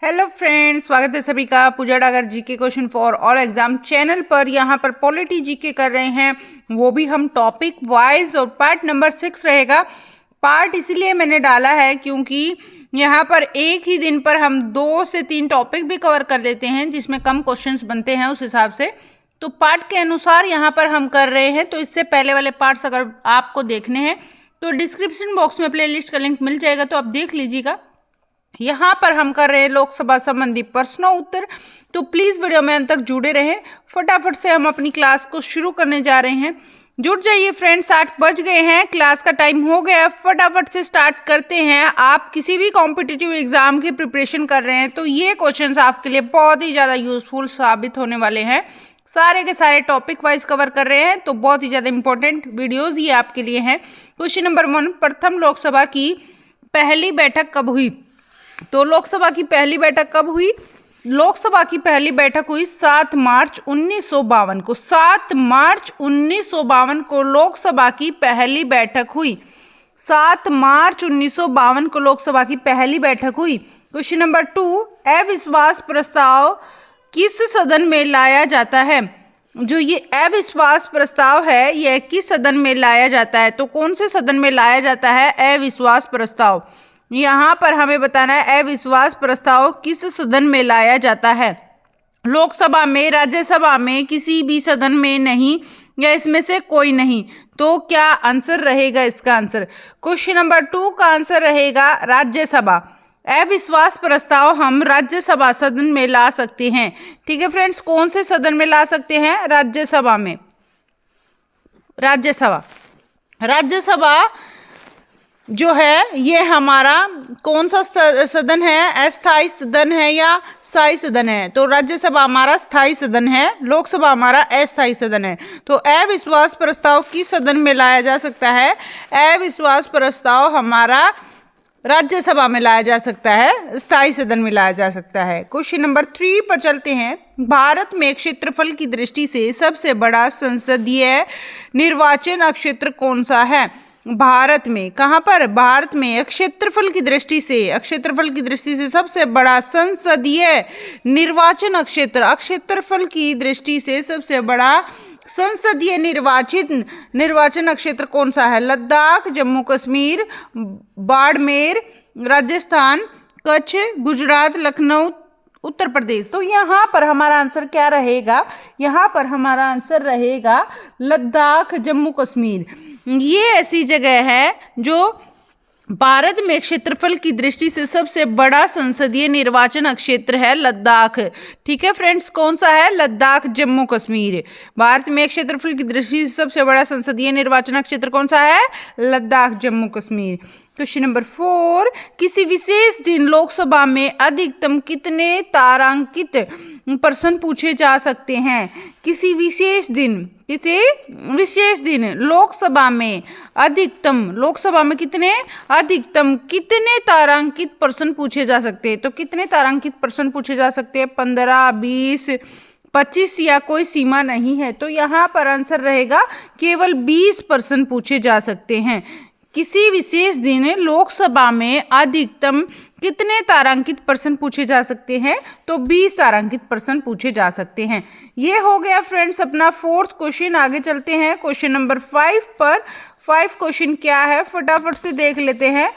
Hello friends, स्वागत है सभी का Pooja Dagar GK question for all exam channel पर। यहाँ पर पॉलिटी जीके कर रहे हैं, वो भी हम टॉपिक वाइज, और पार्ट नंबर 6 रहेगा। पार्ट इसलिए मैंने डाला है क्योंकि यहाँ पर एक ही दिन पर हम 2 से 3 टॉपिक भी कवर कर लेते हैं, जिसमें कम क्वेश्चंस बनते हैं उस हिसाब से। तो पार्ट के अनुसार यहाँ पर हम कर रहे हैं। तो इससे पहले वाले पार्ट्स अगर आपको देखने हैं तो डिस्क्रिप्शन बॉक्स में प्लेलिस्ट का लिंक मिल जाएगा, तो आप देख लीजिएगा। यहाँ पर हम कर रहे हैं लोकसभा संबंधी प्रश्नों उत्तर, तो प्लीज वीडियो में अंत तक जुड़े रहें। फटाफट से हम अपनी क्लास को शुरू करने जा रहे हैं। जुट जाइए फ्रेंड्स, 8 बज गए हैं, क्लास का टाइम हो गया। फटाफट से स्टार्ट करते हैं। आप किसी भी कॉम्पिटिटिव एग्जाम की प्रिपरेशन कर रहे हैं तो ये क्वेश्चंस आपके लिए बहुत ही ज़्यादा यूजफुल साबित होने वाले हैं। सारे के सारे टॉपिक वाइज कवर कर रहे हैं, तो बहुत ही ज़्यादा इंपॉर्टेंट वीडियोज़ ये आपके लिए हैं। क्वेश्चन नंबर 1, प्रथम लोकसभा की पहली बैठक कब हुई? तो लोकसभा की पहली बैठक कब हुई? लोकसभा की पहली बैठक हुई 7 मार्च 1952 को। 7 मार्च 1952 को लोकसभा की पहली बैठक हुई। 7 मार्च 1952 को लोकसभा की पहली बैठक हुई। क्वेश्चन नंबर 2, अविश्वास प्रस्ताव किस सदन में लाया जाता है? जो ये अविश्वास प्रस्ताव है, यह किस सदन में लाया जाता है? तो कौन से सदन में लाया जाता है अविश्वास प्रस्ताव? यहाँ पर हमें बताना है अविश्वास प्रस्ताव किस सदन में लाया जाता है। लोकसभा में, राज्यसभा में, किसी भी सदन में नहीं, या इसमें से कोई नहीं। तो क्या आंसर रहेगा इसका? आंसर क्वेश्चन नंबर 2 का आंसर रहेगा राज्यसभा। अविश्वास प्रस्ताव हम राज्यसभा सदन में ला सकते हैं। ठीक है फ्रेंड्स, कौन से सदन में ला सकते हैं? राज्यसभा में। राज्यसभा जो है ये हमारा कौन सा सदन है? अस्थायी सदन है या स्थायी सदन है? तो राज्यसभा हमारा स्थायी सदन है, लोकसभा हमारा अस्थायी सदन है। तो अविश्वास प्रस्ताव किस सदन में लाया जा सकता है? अविश्वास प्रस्ताव हमारा राज्यसभा में लाया जा सकता है, स्थायी सदन में लाया जा सकता है। क्वेश्चन नंबर 3 पर चलते हैं। भारत में क्षेत्रफल की दृष्टि से सबसे बड़ा संसदीय निर्वाचन क्षेत्र कौन सा है? भारत में, कहाँ पर? भारत में क्षेत्रफल की दृष्टि से सबसे बड़ा संसदीय निर्वाचन क्षेत्र, क्षेत्रफल की दृष्टि से सबसे बड़ा संसदीय निर्वाचन क्षेत्र कौन सा है? लद्दाख, जम्मू कश्मीर, बाड़मेर, राजस्थान, कच्छ, गुजरात, लखनऊ, उत्तर प्रदेश। तो यहाँ पर हमारा आंसर क्या रहेगा? यहाँ पर हमारा आंसर रहेगा लद्दाख, जम्मू कश्मीर। ये ऐसी जगह है जो भारत में क्षेत्रफल की दृष्टि से सबसे बड़ा संसदीय निर्वाचन क्षेत्र है, लद्दाख। ठीक है फ्रेंड्स, कौन सा है? लद्दाख, जम्मू कश्मीर। भारत में क्षेत्रफल की दृष्टि से सबसे बड़ा संसदीय निर्वाचन क्षेत्र कौन सा है? लद्दाख, जम्मू कश्मीर। क्वेश्चन नंबर 4, किसी विशेष दिन लोकसभा में अधिकतम कितने तारांकित प्रश्न पूछे जा सकते हैं? किसी विशेष दिन लोकसभा में अधिकतम कितने तारांकित प्रश्न पूछे जा सकते हैं? तो कितने तारांकित प्रश्न पूछे जा सकते हैं? 15, 20, 25 या कोई सीमा नहीं है। तो यहाँ पर आंसर रहेगा केवल 20 प्रश्न पूछे जा सकते हैं। किसी विशेष दिन लोकसभा में अधिकतम कितने तारांकित प्रश्न पूछे जा सकते हैं? तो 20 तारांकित प्रश्न पूछे जा सकते हैं। ये हो गया फ्रेंड्स अपना 4th क्वेश्चन। आगे चलते हैं क्वेश्चन नंबर 5 पर। 5 क्वेश्चन क्या है फटाफट से देख लेते हैं।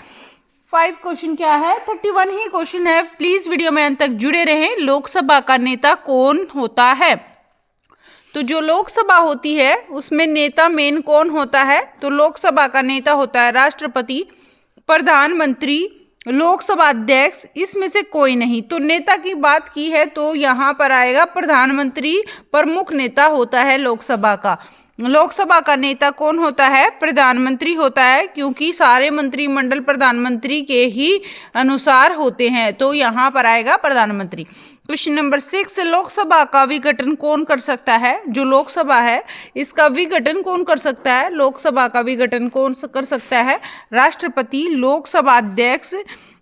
5 क्वेश्चन क्या है? 31 ही क्वेश्चन है। प्लीज वीडियो में अंत तक जुड़े रहें। लोकसभा का नेता कौन होता है? तो जो लोकसभा होती है उसमें नेता मेन कौन होता है? तो लोकसभा का नेता होता है राष्ट्रपति, प्रधानमंत्री, लोकसभा अध्यक्ष, इसमें से कोई नहीं। तो नेता की बात की है तो यहाँ पर आएगा प्रधानमंत्री प्रमुख नेता होता है लोकसभा का। लोकसभा का नेता कौन होता है? प्रधानमंत्री होता है, क्योंकि सारे मंत्रिमंडल प्रधानमंत्री के ही अनुसार होते हैं। तो यहाँ पर आएगा प्रधानमंत्री। क्वेश्चन नंबर 6, लोकसभा का विघटन कौन कर सकता है? जो लोकसभा है इसका विघटन कौन कर सकता है? लोकसभा का विघटन कौन कर सकता है? राष्ट्रपति, लोकसभा अध्यक्ष,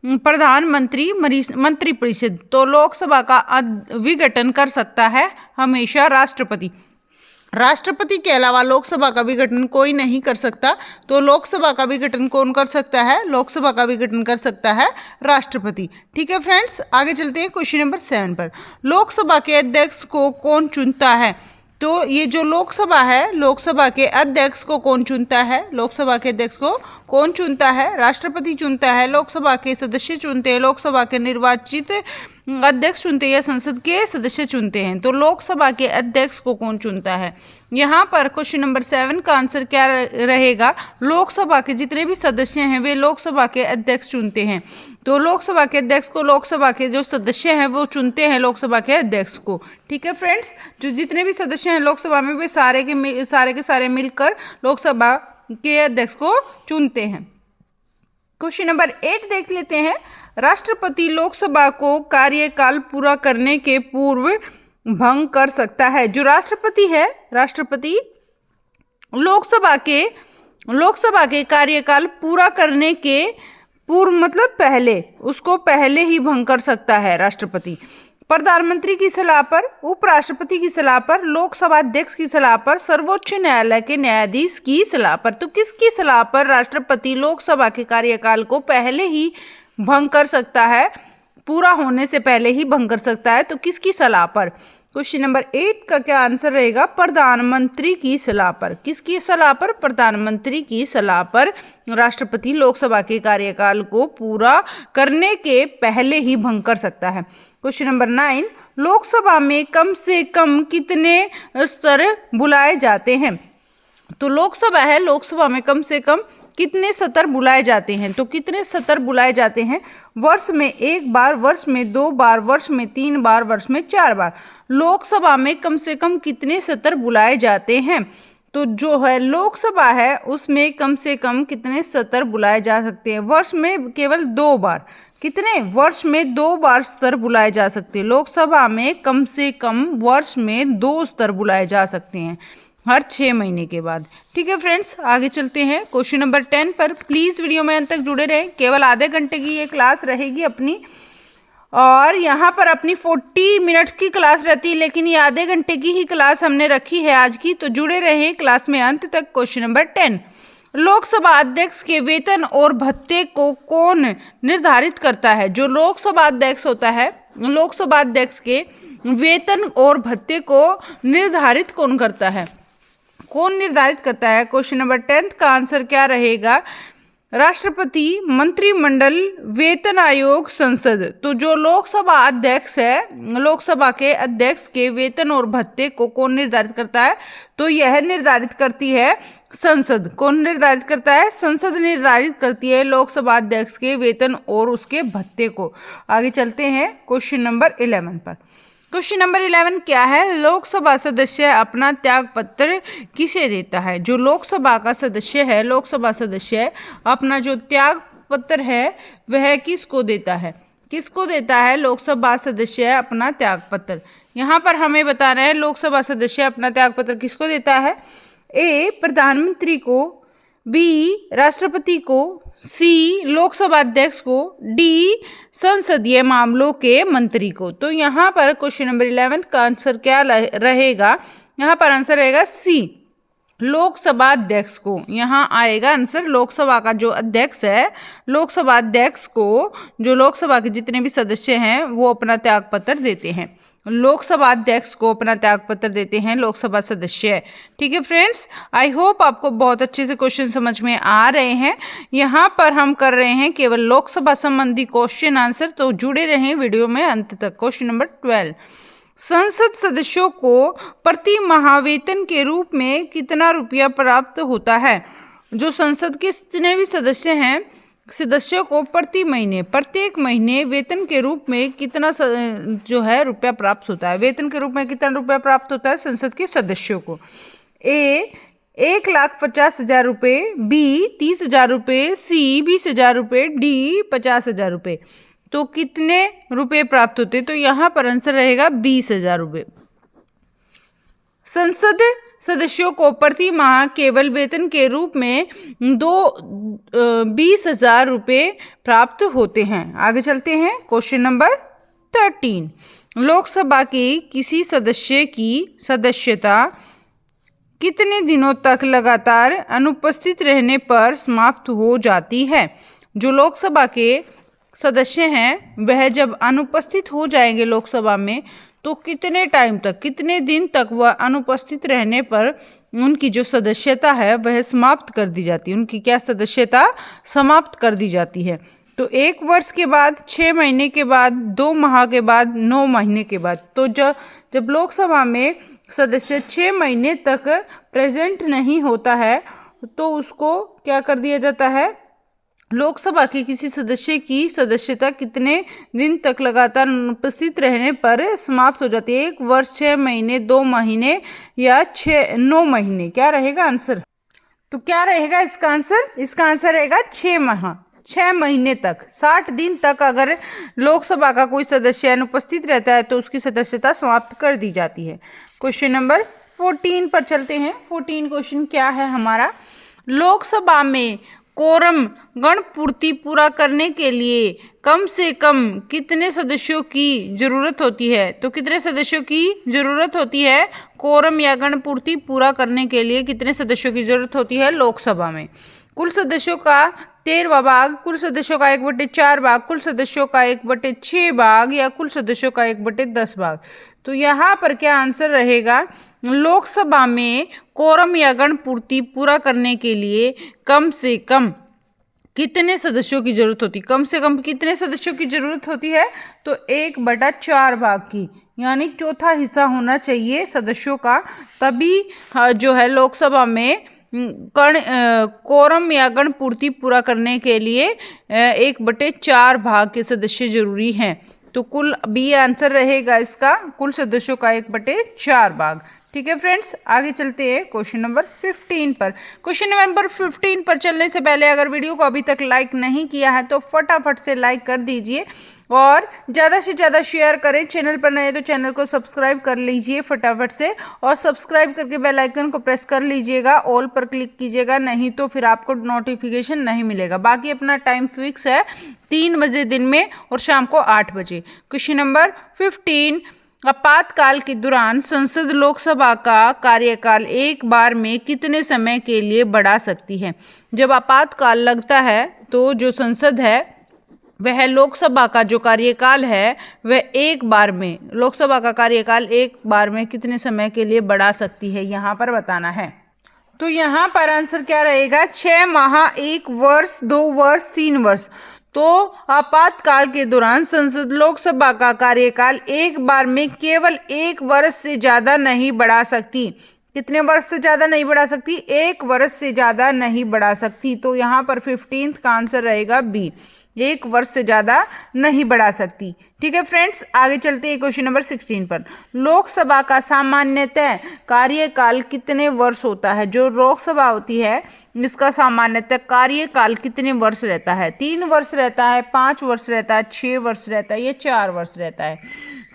प्रधानमंत्री, मंत्रिपरिषद। तो लोकसभा का विघटन कर सकता है हमेशा राष्ट्रपति। राष्ट्रपति के अलावा लोकसभा का भी गठन कोई नहीं कर सकता। तो लोकसभा का भी गठन कौन कर सकता है? लोकसभा का भी गठन कर सकता है राष्ट्रपति। ठीक है फ्रेंड्स, आगे चलते हैं क्वेश्चन नंबर 7 पर। लोकसभा के अध्यक्ष को कौन चुनता है? तो ये जो लोकसभा है, लोकसभा के अध्यक्ष को कौन चुनता है? लोकसभा के अध्यक्ष को कौन चुनता है? राष्ट्रपति चुनता है। लोकसभा के सदस्य चुनते हैं। लोकसभा के निर्वाचित अध्यक्ष चुनते हैं या संसद के सदस्य चुनते हैं। तो लोकसभा के अध्यक्ष को कौन चुनता है? यहाँ पर क्वेश्चन नंबर 7 का आंसर क्या रहेगा? लोकसभा के जितने भी सदस्य हैं वे लोकसभा के अध्यक्ष चुनते हैं। तो लोकसभा के अध्यक्ष को लोकसभा के जो सदस्य हैं वो चुनते हैं लोकसभा के अध्यक्ष को। ठीक है फ्रेंड्स, जो जितने भी सदस्य हैं लोकसभा में वे सारे के सारे मिलकर लोकसभा के अध्यक्ष को चुनते हैं। क्वेश्चन नंबर 8 देख लेते हैं। राष्ट्रपति लोकसभा को कार्यकाल पूरा करने के पूर्व भंग कर सकता है। जो राष्ट्रपति है, राष्ट्रपति लोकसभा के कार्यकाल पूरा करने के पूर्व मतलब पहले, उसको पहले ही भंग कर सकता है राष्ट्रपति। प्रधानमंत्री की सलाह पर, उपराष्ट्रपति की सलाह पर, लोकसभा अध्यक्ष की सलाह पर, सर्वोच्च न्यायालय के न्यायाधीश की सलाह पर। तो किसकी सलाह पर राष्ट्रपति लोकसभा के कार्यकाल को पहले ही भंग कर सकता है? पूरा होने से पहले ही भंग कर सकता है। तो किसकी सलाह पर? क्वेश्चन नंबर 8 का क्या आंसर रहेगा? प्रधानमंत्री की सलाह पर। किसकी सलाह पर? प्रधानमंत्री की सलाह पर राष्ट्रपति लोकसभा के कार्यकाल को पूरा करने के पहले ही भंग कर सकता है। क्वेश्चन नंबर 9, लोकसभा में कम से कम कितने स्तर बुलाए जाते हैं? तो लोकसभा है, लोकसभा में कम से कम कितने सत्र बुलाए जाते हैं? तो कितने सत्र बुलाए जाते हैं? वर्ष में 1 बार, वर्ष में 2 बार, वर्ष में 3 बार, वर्ष में 4 बार। लोकसभा में कम से कम कितने सत्र बुलाए जाते हैं? तो जो है लोकसभा है उसमें कम से कम कितने सत्र बुलाए जा सकते हैं? वर्ष में केवल 2 बार। कितने? वर्ष में 2 बार सत्र बुलाए जा सकते हैं। लोकसभा में कम से कम वर्ष में 2 सत्र बुलाए जा सकते हैं हर 6 महीने के बाद। ठीक है फ्रेंड्स, आगे चलते हैं क्वेश्चन नंबर 10 पर। प्लीज़ वीडियो में अंत तक जुड़े रहें। केवल आधे घंटे की ये क्लास रहेगी अपनी, और यहाँ पर अपनी 40 मिनट्स की क्लास रहती है, लेकिन ये आधे घंटे की ही क्लास हमने रखी है आज की। तो जुड़े रहें क्लास में अंत तक। क्वेश्चन नंबर 10, लोकसभा अध्यक्ष के वेतन और भत्ते को कौन निर्धारित करता है? जो लोकसभा अध्यक्ष होता है, लोकसभा अध्यक्ष के वेतन और भत्ते को निर्धारित कौन करता है? कौन निर्धारित करता है? क्वेश्चन नंबर 10 का आंसर क्या रहेगा? राष्ट्रपति, मंत्रिमंडल, वेतन आयोग, संसद। तो जो लोकसभा अध्यक्ष है, लोकसभा के अध्यक्ष के वेतन और भत्ते को कौन निर्धारित करता है? तो यह निर्धारित करती है संसद। कौन निर्धारित करता है? संसद निर्धारित करती है लोकसभा अध्यक्ष के वेतन और उसके भत्ते को। आगे चलते हैं क्वेश्चन नंबर 11 पर। क्वेश्चन नंबर 11 क्या है? लोकसभा सदस्य अपना त्याग पत्र किसे देता है? जो लोकसभा का सदस्य है, लोकसभा सदस्य अपना जो त्याग पत्र है वह किसको देता है? किसको देता है लोकसभा सदस्य अपना त्याग पत्र? यहाँ पर हमें बताना है लोकसभा सदस्य अपना त्याग पत्र किसको देता है। ए, प्रधानमंत्री को, बी, राष्ट्रपति को, सी, लोकसभा अध्यक्ष को, डी, संसदीय मामलों के मंत्री को। तो यहाँ पर क्वेश्चन नंबर 11 का आंसर क्या रहेगा? यहाँ पर आंसर रहेगा सी, लोकसभा अध्यक्ष को। यहाँ आएगा आंसर लोकसभा का जो अध्यक्ष है, लोकसभा अध्यक्ष को जो लोकसभा के जितने भी सदस्य हैं वो अपना त्याग पत्र देते हैं। लोकसभा अध्यक्ष को अपना त्याग पत्र देते हैं लोकसभा सदस्य। ठीक है फ्रेंड्स, आई होप आपको बहुत अच्छे से क्वेश्चन समझ में आ रहे हैं। यहाँ पर हम कर रहे हैं केवल लोकसभा संबंधी क्वेश्चन आंसर, तो जुड़े रहें वीडियो में अंत तक। क्वेश्चन नंबर 12, संसद सदस्यों को प्रति माह वेतन के रूप में कितना रुपया प्राप्त होता है? जो संसद के जितने भी सदस्य हैं, सदस्यों को प्रति महीने, प्रत्येक महीने वेतन के रूप में कितना जो है रुपया प्राप्त होता है? वेतन के रूप में कितना रुपया प्राप्त होता है संसद के सदस्यों को? ए, 1,50,000 रुपये, बी, 30,000 रुपये, सी, 20,000 रुपये, डी, 50,000 रुपये। तो कितने रुपए प्राप्त होते? तो यहाँ पर आंसर रहेगा 20,000 रुपये। संसद सदस्यों को प्रति माह केवल वेतन के रूप में 20,000 रुपये प्राप्त होते हैं। आगे चलते हैं क्वेश्चन नंबर 13, लोकसभा के किसी सदस्य की सदस्यता कितने दिनों तक लगातार अनुपस्थित रहने पर समाप्त हो जाती है। जो लोकसभा के सदस्य हैं वह जब अनुपस्थित हो जाएंगे लोकसभा में तो कितने टाइम तक, कितने दिन तक वह अनुपस्थित रहने पर उनकी जो सदस्यता है वह समाप्त कर दी जाती है। उनकी क्या सदस्यता समाप्त कर दी जाती है। तो 1 वर्ष के बाद, 6 महीने के बाद, 2 माह के बाद, 9 महीने के बाद। तो जब लोकसभा में सदस्य 6 महीने तक प्रेजेंट नहीं होता है तो उसको क्या कर दिया जाता है, लोकसभा के किसी सदस्य की सदस्यता कितने दिन तक लगातार अनुपस्थित रहने पर समाप्त हो जाती है। 1 वर्ष, 6 महीने, 2 महीने या 9 महीने। क्या रहेगा आंसर? तो क्या रहेगा इसका आंसर? इसका आंसर रहेगा 6 माह, 6 महीने तक, 60 दिन तक अगर लोकसभा का कोई सदस्य अनुपस्थित रहता है तो उसकी सदस्यता समाप्त कर दी जाती है। क्वेश्चन नंबर 14 पर चलते हैं। 14 क्वेश्चन क्या है हमारा, लोकसभा में कोरम गणपूर्ति पूरा करने के लिए कम से कम कितने सदस्यों की जरूरत होती है। तो कितने सदस्यों की जरूरत होती है कोरम या गणपूर्ति पूरा करने के लिए, कितने सदस्यों की जरूरत होती है लोकसभा में? कुल सदस्यों का 13वां भाग, कुल सदस्यों का 1/4 भाग, कुल सदस्यों का 1/6 भाग या कुल सदस्यों का 1/10 भाग। तो यहाँ पर क्या आंसर रहेगा, लोकसभा में कोरम या गणपूर्ति पूरा करने के लिए कम से कम कितने सदस्यों की जरूरत होती है। कम से कम कितने सदस्यों की जरूरत होती है? तो 1/4 भाग की, यानी चौथा हिस्सा होना चाहिए सदस्यों का, तभी जो है लोकसभा में कोरम या गणपूर्ति पूरा करने के लिए 1/4 भाग के सदस्य जरूरी हैं। तो कुल बी आंसर रहेगा इसका, कुल सदस्यों का 1/4 भाग। ठीक है फ्रेंड्स, आगे चलते हैं क्वेश्चन नंबर 15 पर। क्वेश्चन नंबर 15 पर चलने से पहले अगर वीडियो को अभी तक लाइक नहीं किया है तो फटाफट से लाइक कर दीजिए और ज़्यादा से ज़्यादा शेयर करें। चैनल पर नए तो चैनल को सब्सक्राइब कर लीजिए फटाफट से, और सब्सक्राइब करके बेल आइकन को प्रेस कर लीजिएगा, ऑल पर क्लिक कीजिएगा, नहीं तो फिर आपको नोटिफिकेशन नहीं मिलेगा। बाकी अपना टाइम फिक्स है 3 बजे दिन में और शाम को 8 बजे। क्वेश्चन नंबर 15, आपातकाल के दौरान संसद लोकसभा का कार्यकाल एक बार में कितने समय के लिए बढ़ा सकती है। जब आपातकाल लगता है तो जो संसद है वह लोकसभा का जो कार्यकाल है वह एक बार में, लोकसभा का कार्यकाल एक बार में कितने समय के लिए बढ़ा सकती है, यहाँ पर बताना है। तो यहाँ पर आंसर क्या रहेगा, 6 माह, 1 वर्ष, 2 वर्ष, 3 वर्ष। तो आपातकाल के दौरान संसद लोकसभा का कार्यकाल एक बार में केवल 1 वर्ष से ज़्यादा नहीं बढ़ा सकती। कितने वर्ष से ज़्यादा नहीं बढ़ा सकती? 1 वर्ष से ज़्यादा नहीं बढ़ा सकती। तो यहाँ पर 15 का आंसर रहेगा बी, 1 वर्ष से ज़्यादा नहीं बढ़ा सकती। ठीक है फ्रेंड्स, आगे चलते हैं क्वेश्चन नंबर 16 पर। लोकसभा का सामान्यतः कार्यकाल कितने वर्ष होता है? जो लोकसभा होती है इसका सामान्यतः कार्यकाल कितने वर्ष रहता है? 3 वर्ष रहता है, 5 वर्ष रहता है, 6 वर्ष रहता है या 4 वर्ष रहता है?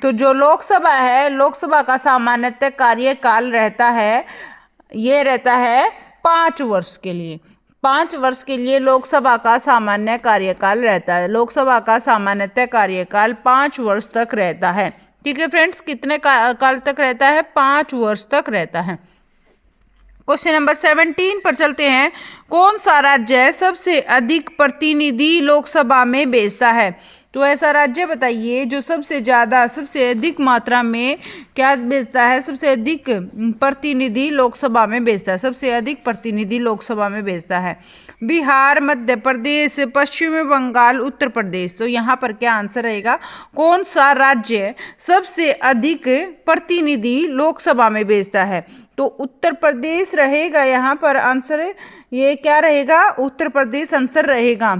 तो जो लोकसभा है, लोकसभा का सामान्यतः कार्यकाल रहता है, ये रहता है 5 वर्ष के लिए। 5 वर्ष के लिए लोकसभा का सामान्य कार्यकाल रहता है। लोकसभा का सामान्यतः कार्यकाल 5 वर्ष तक रहता है। ठीक है फ्रेंड्स, कितने काल तक रहता है? 5 वर्ष तक रहता है। क्वेश्चन नंबर 17 पर चलते हैं। कौन सा राज्य सबसे अधिक प्रतिनिधि लोकसभा में भेजता है? तो ऐसा राज्य बताइए जो सबसे ज़्यादा, सबसे अधिक मात्रा में क्या भेजता है, सबसे अधिक प्रतिनिधि लोकसभा में भेजता है, सबसे अधिक प्रतिनिधि लोकसभा में भेजता है। बिहार, मध्य प्रदेश, पश्चिम बंगाल, उत्तर प्रदेश। तो यहाँ पर क्या आंसर रहेगा, कौन सा राज्य सबसे अधिक प्रतिनिधि लोकसभा में भेजता है? तो उत्तर प्रदेश रहेगा यहाँ पर आंसर। ये क्या रहेगा? उत्तर प्रदेश आंसर रहेगा।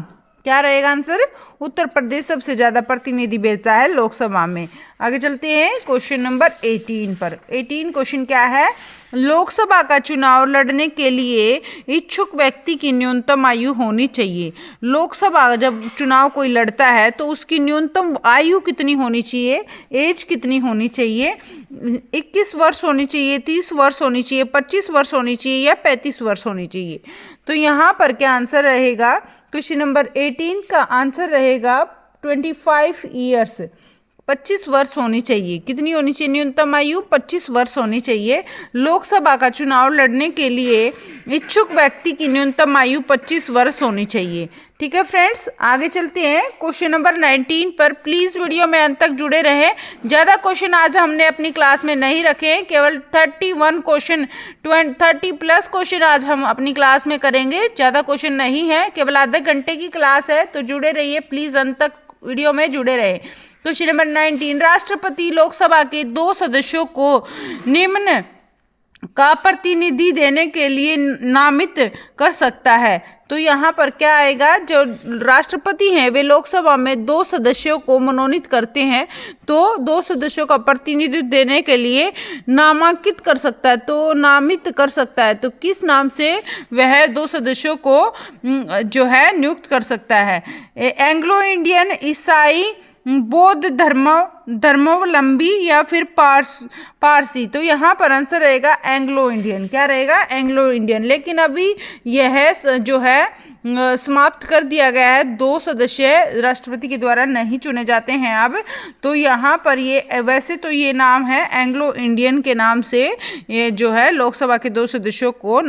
क्या रहेगा आंसर? उत्तर प्रदेश सबसे ज़्यादा प्रतिनिधि भेजता है लोकसभा में। आगे चलते हैं क्वेश्चन नंबर 18 पर। 18 क्वेश्चन क्या है, लोकसभा का चुनाव लड़ने के लिए इच्छुक व्यक्ति की न्यूनतम आयु होनी चाहिए। लोकसभा जब चुनाव कोई लड़ता है तो उसकी न्यूनतम आयु कितनी होनी चाहिए, एज कितनी होनी चाहिए? 21 वर्ष होनी चाहिए, 30 वर्ष होनी चाहिए, 25 वर्ष होनी चाहिए या 35 वर्ष होनी चाहिए? तो यहाँ पर क्या आंसर रहेगा? क्वेश्चन नंबर 18 का आंसर रहेगा 25 ईयर्स, 25 वर्ष होनी चाहिए। कितनी होनी चाहिए न्यूनतम आयु? 25 वर्ष होनी चाहिए। लोकसभा का चुनाव लड़ने के लिए इच्छुक व्यक्ति की न्यूनतम आयु 25 वर्ष होनी चाहिए। ठीक है फ्रेंड्स, आगे चलते हैं क्वेश्चन नंबर 19 पर। प्लीज़ वीडियो में अंत तक जुड़े रहें। ज़्यादा क्वेश्चन आज हमने अपनी क्लास में नहीं रखे हैं, केवल 31 क्वेश्चन 30+ क्वेश्चन आज हम अपनी क्लास में करेंगे। ज़्यादा क्वेश्चन नहीं है, केवल आधे घंटे की क्लास है, तो जुड़े रहिए प्लीज़, अंत तक वीडियो में जुड़े रहे। क्वेश्चन नंबर 19, राष्ट्रपति लोकसभा के 2 सदस्यों को निम्न का प्रतिनिधि देने के लिए नामित कर सकता है। तो यहाँ पर क्या आएगा? जो राष्ट्रपति हैं वे लोकसभा में 2 सदस्यों को मनोनीत करते हैं, तो 2 सदस्यों का प्रतिनिधित्व देने के लिए नामांकित कर सकता है, तो नामित कर सकता है। तो किस नाम से वह 2 सदस्यों को जो है नियुक्त कर सकता है? एंग्लो इंडियन, ईसाई, बौद्ध धर्मावलंबी या फिर पारसी। तो यहाँ पर आंसर रहेगा एंग्लो इंडियन। क्या रहेगा? Anglo Indian. लेकिन अभी यह जो है समाप्त कर दिया गया है, 2 सदस्य राष्ट्रपति के द्वारा नहीं चुने जाते हैं अब। तो यहाँ पर ये वैसे तो ये नाम है एंग्लो इंडियन के नाम से, ये जो है लोकसभा के 2 सदस्यों को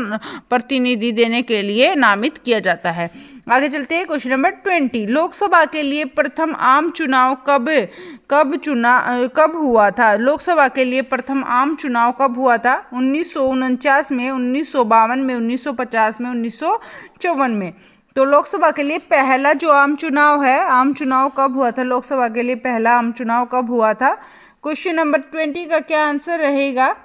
प्रतिनिधि देने के लिए नामित किया जाता है। आगे चलते हैं क्वेश्चन नंबर 20, लोकसभा के लिए प्रथम आम चुनाव कब हुआ था? लोकसभा के लिए प्रथम आम चुनाव कब हुआ था? 1949 में, 1952 में, 1950 में, 1954 में। तो लोकसभा के लिए पहला जो आम चुनाव है, आम चुनाव कब हुआ था? लोकसभा के लिए पहला आम चुनाव कब हुआ था? क्वेश्चन नंबर 20 का क्या आंसर रहेगा?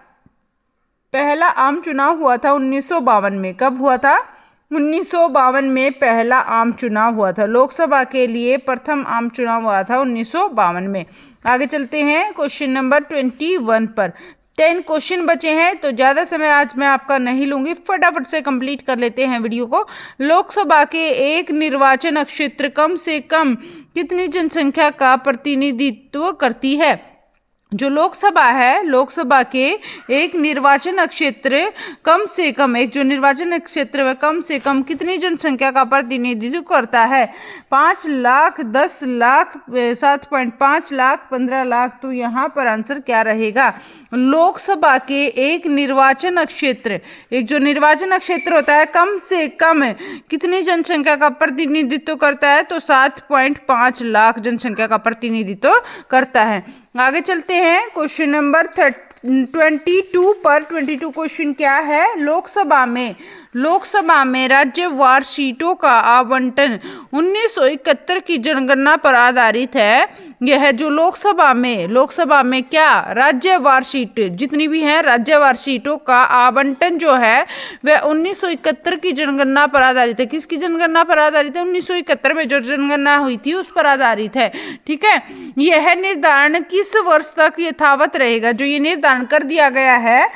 पहला आम चुनाव हुआ था 1952 में। कब हुआ था? 1952 में पहला आम चुनाव हुआ था। लोकसभा के लिए प्रथम आम चुनाव हुआ था 1952 में। आगे चलते हैं क्वेश्चन नंबर 21 पर। 10 क्वेश्चन बचे हैं, तो ज़्यादा समय आज मैं आपका नहीं लूँगी, फटाफट से कंप्लीट कर लेते हैं वीडियो को। लोकसभा के एक निर्वाचन क्षेत्र कम से कम कितनी जनसंख्या का प्रतिनिधित्व करती है? जो लोकसभा है, लोकसभा के एक निर्वाचन क्षेत्र कम से कम, एक जो निर्वाचन क्षेत्र में कम से कम कितनी जनसंख्या का प्रतिनिधित्व करता है? 5 लाख, 10 लाख, 7.5 लाख, 15 लाख। तो यहाँ पर आंसर क्या रहेगा? लोकसभा के एक निर्वाचन क्षेत्र, एक जो निर्वाचन क्षेत्र होता है कम से कम कितनी जनसंख्या का प्रतिनिधित्व करता है? तो 7.5 लाख जनसंख्या का प्रतिनिधित्व करता है। आगे चलते हैं क्वेश्चन नंबर 22 पर। 22 क्वेश्चन क्या है? लोकसभा में राज्यवार सीटों का आवंटन 1971 की जनगणना पर आधारित है। यह जो लोकसभा में क्या राज्यवार सीट जितनी भी हैं, राज्यवार सीटों का आवंटन जो है वह 1971 की जनगणना पर आधारित है। किसकी जनगणना पर आधारित है? 1971 में जो जनगणना हुई थी उस पर आधारित है। ठीक है, यह निर्धारण किस वर्ष तक यथावत रहेगा? जो ये निर्धारण कर दिया गया है,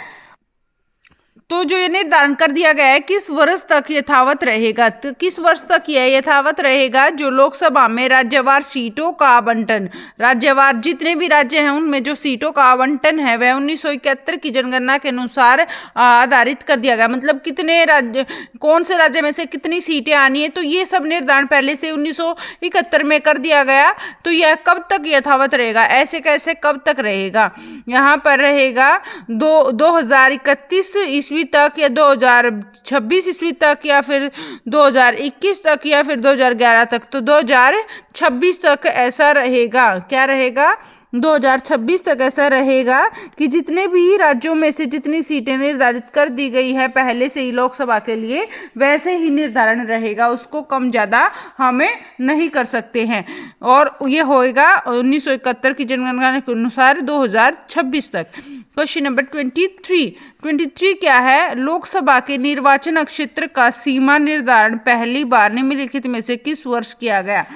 तो जो ये निर्धारण कर दिया गया है किस वर्ष तक यथावत रहेगा? तो किस वर्ष तक यह यथावत रहेगा? जो लोकसभा में राज्यवार सीटों का आवंटन, राज्यवार जितने भी राज्य हैं उनमें जो सीटों का आवंटन है वह 1971 की जनगणना के अनुसार आधारित कर दिया गया। मतलब कितने राज्य, कौन से राज्य में से कितनी सीटें आनी है, तो ये सब निर्धारण पहले से 1971 में कर दिया गया। तो यह कब तक यथावत रहेगा? ऐसे कैसे कब तक रहेगा? यहाँ पर रहेगा 2031 ईस्वी तक, या 2026 ईस्वी तक, या फिर 2021 तक, या फिर 2011 तक। तो 2026 तक ऐसा रहेगा। क्या रहेगा? 2026 तक ऐसा रहेगा कि जितने भी राज्यों में से जितनी सीटें निर्धारित कर दी गई है पहले से ही लोकसभा के लिए, वैसे ही निर्धारण रहेगा, उसको कम ज़्यादा हमें नहीं कर सकते हैं। और ये होएगा 1971 की जनगणना के अनुसार 2026 तक। क्वेश्चन नंबर 23 क्या है? लोकसभा के निर्वाचन क्षेत्र का सीमा निर्धारण पहली बार निम्नलिखित में से किस वर्ष किया गया?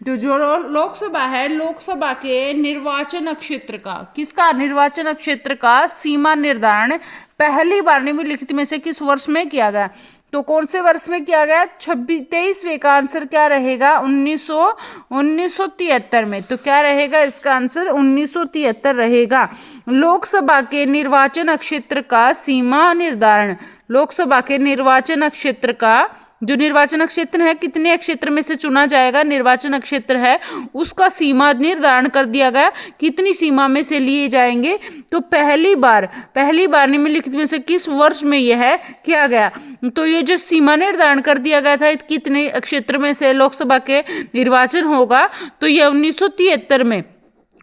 तो जो लोकसभा है, लोकसभा के निर्वाचन क्षेत्र का, किसका निर्वाचन क्षेत्र का सीमा निर्धारण पहली बार निम्नलिखित में से किस वर्ष में किया गया? तो कौन से वर्ष में किया गया? 23वें का आंसर क्या रहेगा? 1973 में। तो क्या रहेगा इसका आंसर? 1973 रहेगा। लोकसभा के निर्वाचन क्षेत्र का सीमा निर्धारण, लोकसभा के निर्वाचन क्षेत्र का जो निर्वाचन क्षेत्र है कितने क्षेत्र में से चुना जाएगा, निर्वाचन क्षेत्र है उसका सीमा निर्धारण कर दिया गया, कितनी सीमा में से लिए जाएंगे। तो पहली बार निम्नलिखित में से किस वर्ष में यह किया गया, तो ये जो सीमा निर्धारण कर दिया गया था कितने क्षेत्र में से लोकसभा के निर्वाचन होगा, तो यह 1973 में,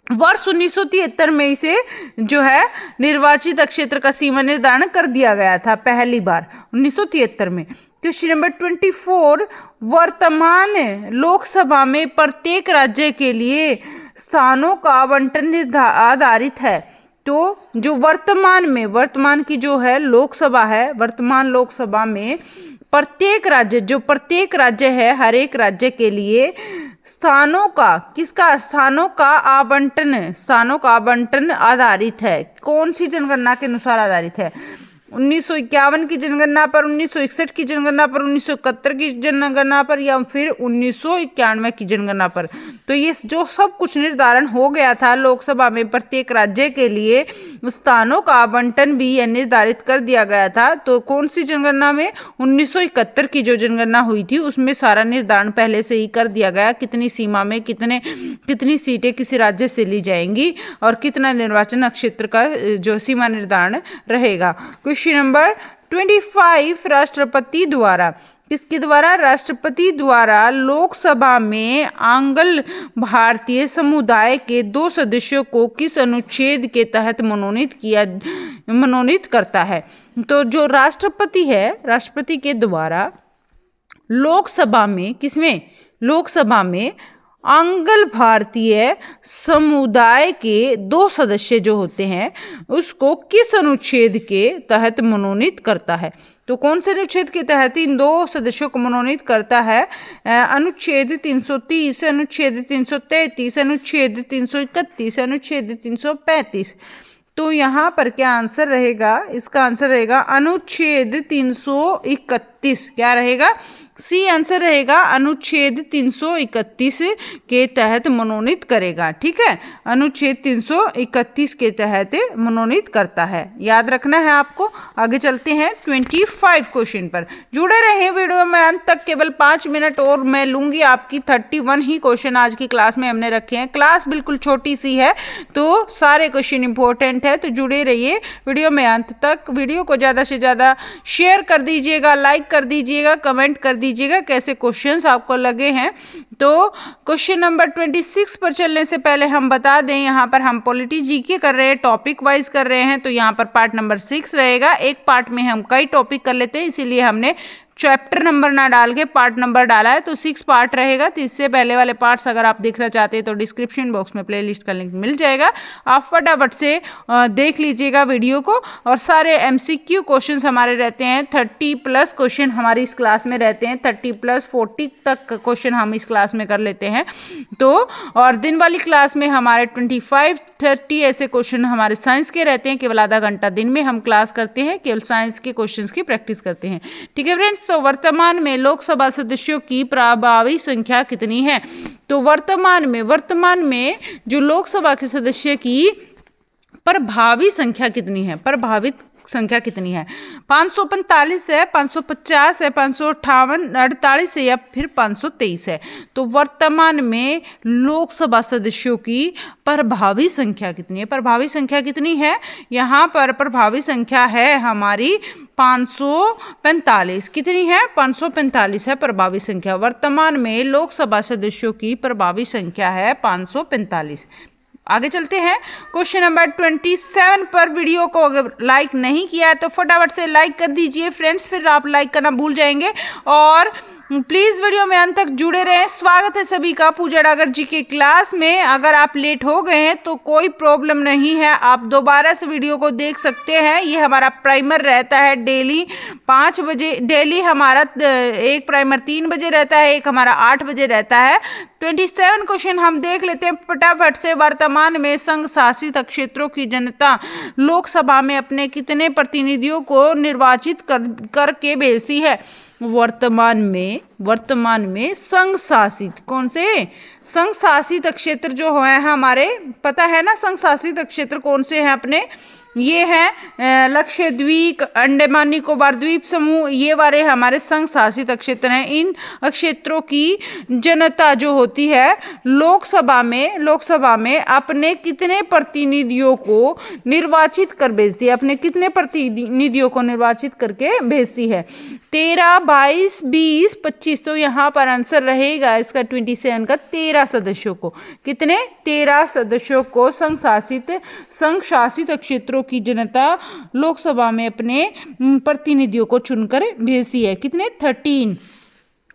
वर्ष 1973 में इसे जो है निर्वाचित क्षेत्र का सीमा निर्धारण कर दिया गया था पहली बार 1973 में। क्वेश्चन नंबर 24, वर्तमान लोकसभा में प्रत्येक राज्य के लिए स्थानों का आवंटन आधारित है। तो जो वर्तमान की जो है लोकसभा है, वर्तमान लोकसभा में प्रत्येक राज्य है, हर एक राज्य के लिए स्थानों का आवंटन आधारित है। कौन सी जनगणना के अनुसार आधारित है? 1951 की जनगणना पर, 1961 की जनगणना पर, 1971 की जनगणना पर, या फिर 1991 की जनगणना पर। तो ये जो सब कुछ निर्धारण हो गया था लोकसभा में प्रत्येक राज्य के लिए स्थानों का आवंटन भी यह निर्धारित कर दिया गया था। तो कौन सी जनगणना में? 1971 की जो जनगणना हुई थी उसमें सारा निर्धारण पहले से ही कर दिया गया, कितनी सीमा में कितनी सीटें किसी राज्य से ली जाएंगी और कितना निर्वाचन क्षेत्र का जो सीमा निर्धारण रहेगा। क्वेश्चन नंबर 25, राष्ट्रपति द्वारा, किसके द्वारा? राष्ट्रपति द्वारा लोकसभा में आंग्ल भारतीय समुदाय के 2 सदस्यों को किस अनुच्छेद के तहत मनोनीत करता है? तो जो राष्ट्रपति है, राष्ट्रपति के द्वारा लोकसभा में, किसमें? लोकसभा में आंग्ल भारतीय समुदाय के 2 सदस्य जो होते हैं उसको किस अनुच्छेद के तहत मनोनीत करता है? तो कौन से अनुच्छेद के तहत इन 2 सदस्यों को मनोनीत करता है? अनुच्छेद 330, अनुच्छेद 333, अनुच्छेद 331, अनुच्छेद 335। तो यहाँ पर क्या आंसर रहेगा? इसका आंसर रहेगा अनुच्छेद 331। क्या रहेगा? सी आंसर रहेगा, अनुच्छेद 331 के तहत मनोनीत करेगा। ठीक है, अनुच्छेद 331 के तहत मनोनीत करता है, याद रखना है आपको। आगे चलते हैं 25 क्वेश्चन पर। जुड़े रहें वीडियो में अंत तक, केवल 5 मिनट और मैं लूंगी आपकी। 31 ही क्वेश्चन आज की क्लास में हमने रखे हैं। क्लास बिल्कुल छोटी सी है तो सारे क्वेश्चन इंपॉर्टेंट है, तो जुड़े रहिए वीडियो में अंत तक। वीडियो को ज़्यादा से ज़्यादा शेयर कर दीजिएगा, लाइक कर दीजिएगा, कमेंट कर दीजिएगा कैसे क्वेश्चंस आपको लगे हैं। तो क्वेश्चन नंबर 26 पर चलने से पहले हम बता दें, यहाँ पर हम पॉलिटी जीके कर रहे हैं, टॉपिक वाइज कर रहे हैं। तो यहाँ पर पार्ट नंबर 6 रहेगा। एक पार्ट में हम कई टॉपिक कर लेते हैं, इसीलिए हमने चैप्टर नंबर ना डाल के पार्ट नंबर डाला है। तो 6 पार्ट रहेगा। तो इससे पहले वाले पार्ट्स अगर आप देखना चाहते हैं तो डिस्क्रिप्शन बॉक्स में प्लेलिस्ट का लिंक मिल जाएगा, आप फटाफट से देख लीजिएगा वीडियो को। और सारे MCQ क्वेश्चंस हमारे रहते हैं, 30+ क्वेश्चन हमारी इस क्लास में रहते हैं, 30+ 40 तक क्वेश्चन हम इस क्लास में कर लेते हैं। तो और दिन वाली क्लास में हमारे 25-30 ऐसे क्वेश्चन हमारे साइंस के रहते हैं। केवल आधा घंटा दिन में हम क्लास करते हैं, केवल साइंस के क्वेश्चन की प्रैक्टिस करते हैं। ठीक है फ्रेंड्स, तो वर्तमान में लोकसभा सदस्यों की प्रभावी संख्या कितनी है? तो वर्तमान में जो लोकसभा के सदस्य की प्रभावी संख्या कितनी है, प्रभावित संख्या कितनी है? 545 है, 550 है, 558, 48 है या फिर 523 है। तो वर्तमान में लोकसभा सदस्यों की प्रभावी संख्या कितनी है? प्रभावी संख्या कितनी है? यहाँ पर प्रभावी संख्या है हमारी 545। कितनी है? 545 है प्रभावी संख्या। वर्तमान में लोकसभा सदस्यों की प्रभावी संख्या है 545। आगे चलते हैं क्वेश्चन नंबर 27 पर। वीडियो को अगर लाइक नहीं किया है तो फटाफट से लाइक कर दीजिए फ्रेंड्स, फिर आप लाइक करना भूल जाएंगे। और प्लीज़ वीडियो में अंत तक जुड़े रहें। स्वागत है सभी का पूजा डागर जी के क्लास में। अगर आप लेट हो गए हैं तो कोई प्रॉब्लम नहीं है, आप दोबारा से वीडियो को देख सकते हैं। ये हमारा प्राइमर रहता है डेली 5 बजे, डेली हमारा एक प्राइमर 3 बजे रहता है, एक हमारा 8 बजे रहता है। 27 क्वेश्चन हम देख लेते हैं फटाफट से। वर्तमान में संघ शासित क्षेत्रों की जनता लोकसभा में अपने कितने प्रतिनिधियों को निर्वाचित करके भेजती है? वर्तमान में वर्तमान में संघ शासित, कौन से? संघ शासित क्षेत्र जो है हमारे, पता है ना संघ शासित क्षेत्र कौन से हैं अपने? ये हैं लक्षद्वीप, अंडमान निकोबार द्वीप समूह, ये वाले हमारे संघ शासित क्षेत्र हैं। इन क्षेत्रों की जनता जो होती है लोकसभा में अपने कितने प्रतिनिधियों को निर्वाचित कर भेजती है? अपने कितने प्रतिनिधियों को निर्वाचित करके भेजती है? 13, 22, 20, 25। तो यहाँ पर आंसर रहेगा इसका 27 का 13 सदस्यों को। कितने? 13 सदस्यों को संघ शासित क्षेत्रों की जनता लोकसभा में अपने प्रतिनिधियों को चुनकर भेजती है। कितने? 13।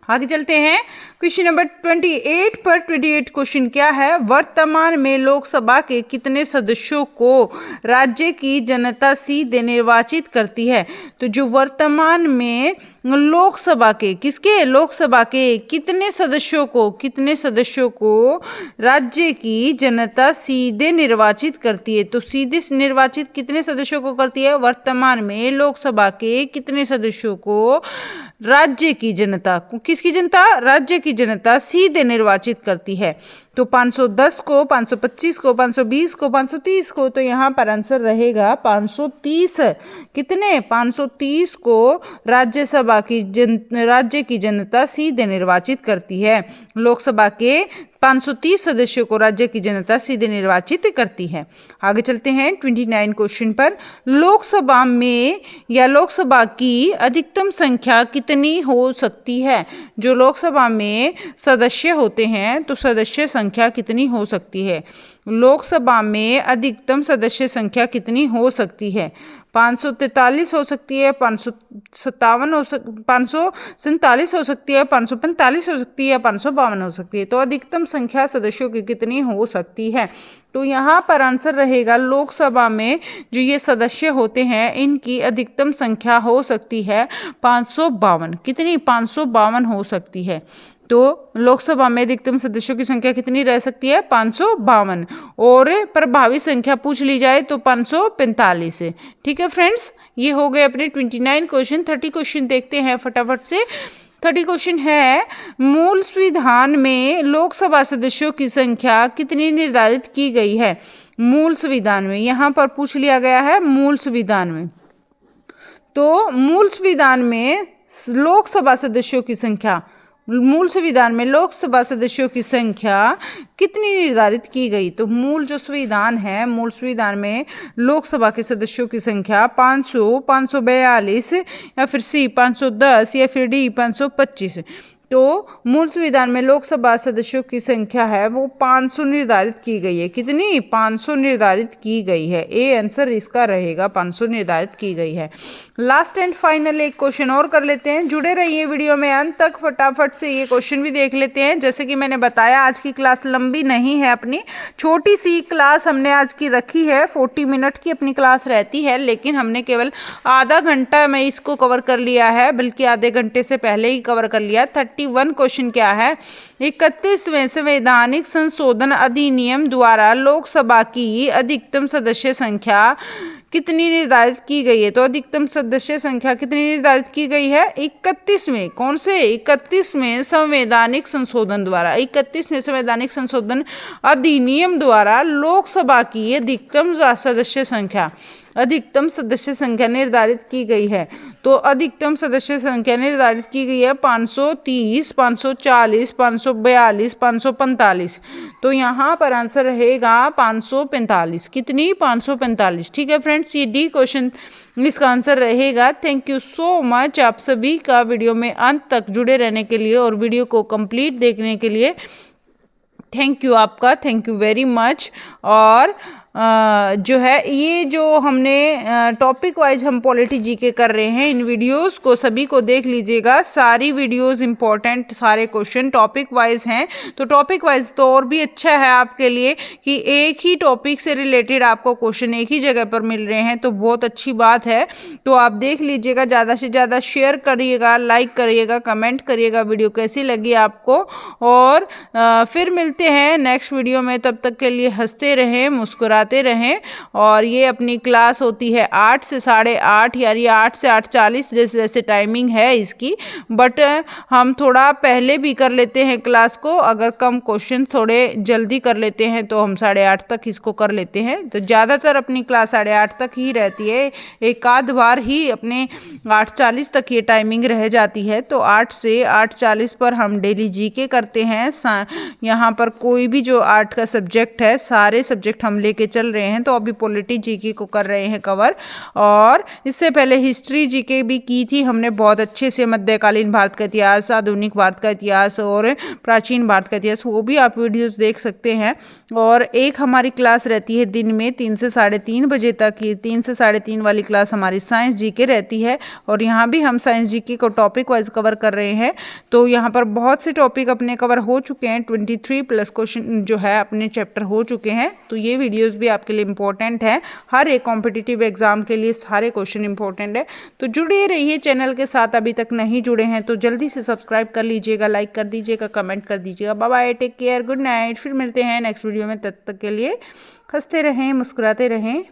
आगे चलते हैं क्वेश्चन नंबर 28 पर। 28 क्वेश्चन क्या है? वर्तमान में लोकसभा के कितने सदस्यों को राज्य की जनता सीधे निर्वाचित करती है? तो जो वर्तमान में लोकसभा के, किसके? लोकसभा के कितने सदस्यों को राज्य की जनता सीधे निर्वाचित करती है? तो सीधे निर्वाचित कितने सदस्यों को करती है? वर्तमान में लोकसभा के कितने सदस्यों को राज्य की जनता, किसकी जनता? राज्य की जनता सीधे निर्वाचित करती है। तो 510 को, 525 को, 520 को, 530 को। तो यहाँ पर आंसर रहेगा 530। कितने? 530 को राज्य की जनता सीधे निर्वाचित करती है। लोकसभा के 530 सदस्यों को राज्य की जनता सीधे निर्वाचित करती है। आगे चलते हैं 29 क्वेश्चन पर। लोकसभा में या लोकसभा की अधिकतम संख्या कितनी हो सकती है? जो लोकसभा में सदस्य होते हैं तो सदस्य संख्या कितनी हो सकती है? लोकसभा में अधिकतम सदस्य संख्या कितनी हो सकती है? 543 हो सकती है, 547 547 हो सकती है, 545 हो सकती है, 552 हो सकती है। तो अधिकतम संख्या सदस्यों की कितनी हो सकती है? तो यहाँ पर आंसर रहेगा लोकसभा में जो ये सदस्य होते हैं इनकी अधिकतम संख्या हो सकती है 552। कितनी? 552 हो सकती है। तो लोकसभा में अधिकतम सदस्यों की संख्या कितनी रह सकती है? 552। और प्रभावी संख्या पूछ ली जाए तो 545 है। ठीक है फ्रेंड्स, ये हो गए अपने 29 क्वेश्चन। 30 क्वेश्चन देखते हैं फटाफट से। 30 क्वेश्चन है, मूल संविधान में लोकसभा सदस्यों की संख्या कितनी निर्धारित की गई है? मूल संविधान में, यहाँ पर पूछ लिया गया है मूल संविधान में। तो मूल संविधान में लोकसभा सदस्यों की संख्या, मूल संविधान में लोकसभा सदस्यों की संख्या कितनी निर्धारित की गई? तो मूल जो संविधान है, मूल संविधान में लोकसभा के सदस्यों की संख्या 500, 542 या फिर सी 510 या फिर डी 525। तो मूल संविधान में लोकसभा सदस्यों की संख्या है वो 500 निर्धारित की गई है। कितनी? 500 निर्धारित की गई है। ए आंसर इसका रहेगा, 500 निर्धारित की गई है। लास्ट एंड फाइनल एक क्वेश्चन और कर लेते हैं। जुड़े रहिए वीडियो में अंत तक, फटाफट से ये क्वेश्चन भी देख लेते हैं। जैसे कि मैंने बताया आज की क्लास लंबी नहीं है, अपनी छोटी सी क्लास हमने आज की रखी है। 40 मिनट की अपनी क्लास रहती है, लेकिन हमने केवल आधा घंटा में इसको कवर कर लिया है, बल्कि आधे घंटे से पहले ही कवर कर लिया। 31 क्वेश्चन क्या है? 31वें संवैधानिक संशोधन अधिनियम द्वारा लोकसभा की अधिकतम सदस्य संख्या कितनी निर्धारित की गई है? तो अधिकतम सदस्य संख्या कितनी निर्धारित की गई है? 31वें, कौन से? 31वें संवैधानिक संशोधन द्वारा, 31वें संवैधानिक संशोधन अधिनियम द्वारा लोकसभा की अधिकतम सदस्य संख्या निर्धारित की गई है। तो अधिकतम सदस्य संख्या निर्धारित की गई है 530, 540, 542, 545। तो यहाँ पर आंसर रहेगा 545। कितनी? 545। ठीक है फ्रेंड्स, ये डी क्वेश्चन इसका आंसर रहेगा। थैंक यू सो मच आप सभी का वीडियो में अंत तक जुड़े रहने के लिए और वीडियो को कंप्लीट देखने के लिए। थैंक यू आपका, थैंक यू वेरी मच। और जो है ये जो हमने टॉपिक वाइज हम पॉलिटी जीके कर रहे हैं, इन वीडियोस को सभी को देख लीजिएगा। सारी वीडियोस इंपॉर्टेंट, सारे क्वेश्चन टॉपिक वाइज हैं। तो टॉपिक वाइज तो और भी अच्छा है आपके लिए कि एक ही टॉपिक से रिलेटेड आपको क्वेश्चन एक ही जगह पर मिल रहे हैं, तो बहुत अच्छी बात है। तो आप देख लीजिएगा, ज़्यादा से ज़्यादा शेयर करिएगा, लाइक करिएगा, कमेंट करिएगा वीडियो कैसी लगी आपको। और फिर मिलते हैं नेक्स्ट वीडियो में, तब तक के लिए हंसते रहें, मुस्कुराते मुस्कुराते रहें। और ये अपनी क्लास होती है 8 से 8:30 यानी 8 से 8:40 जैसे जैसे टाइमिंग है इसकी। बट हम थोड़ा पहले भी कर लेते हैं क्लास को, अगर कम क्वेश्चन थोड़े जल्दी कर लेते हैं तो हम 8:30 तक इसको कर लेते हैं। तो ज़्यादातर अपनी क्लास 8:30 तक ही रहती है, एक आध बार ही अपने 8:40 तक ये टाइमिंग रह जाती है। तो 8 से 8:40 पर हम डेली जीके करते हैं। यहाँ पर कोई भी जो आर्ट का सब्जेक्ट है, सारे सब्जेक्ट हम लेके चल रहे हैं। तो अभी पॉलिटी जीके को कर रहे हैं कवर, और इससे पहले हिस्ट्री जीके भी की थी हमने बहुत अच्छे से। मध्यकालीन भारत का इतिहास, आधुनिक भारत का इतिहास और प्राचीन भारत का इतिहास, वो भी आप वीडियोस देख सकते हैं। और एक हमारी क्लास रहती है दिन में 3 से 3:30 बजे तक। ये 3 से 3:30 वाली क्लास हमारी साइंस जीके रहती है, और यहाँ भी हम साइंस जीके को टॉपिक वाइज कवर कर रहे हैं। तो यहाँ पर बहुत से टॉपिक अपने कवर हो चुके हैं, 23+ क्वेश्चन जो है अपने चैप्टर हो चुके हैं। तो ये वीडियोस भी आपके लिए इंपॉर्टेंट है, हर एक कॉम्पिटिटिव एग्जाम के लिए सारे क्वेश्चन इंपॉर्टेंट है। तो जुड़े रहिए चैनल के साथ, अभी तक नहीं जुड़े हैं तो जल्दी से सब्सक्राइब कर लीजिएगा, लाइक कर दीजिएगा, कमेंट कर दीजिएगा। Bye bye, take care, good night. फिर मिलते हैं नेक्स्ट वीडियो में, तब तक के लिए हंसते रहें, मुस्कुराते रहें।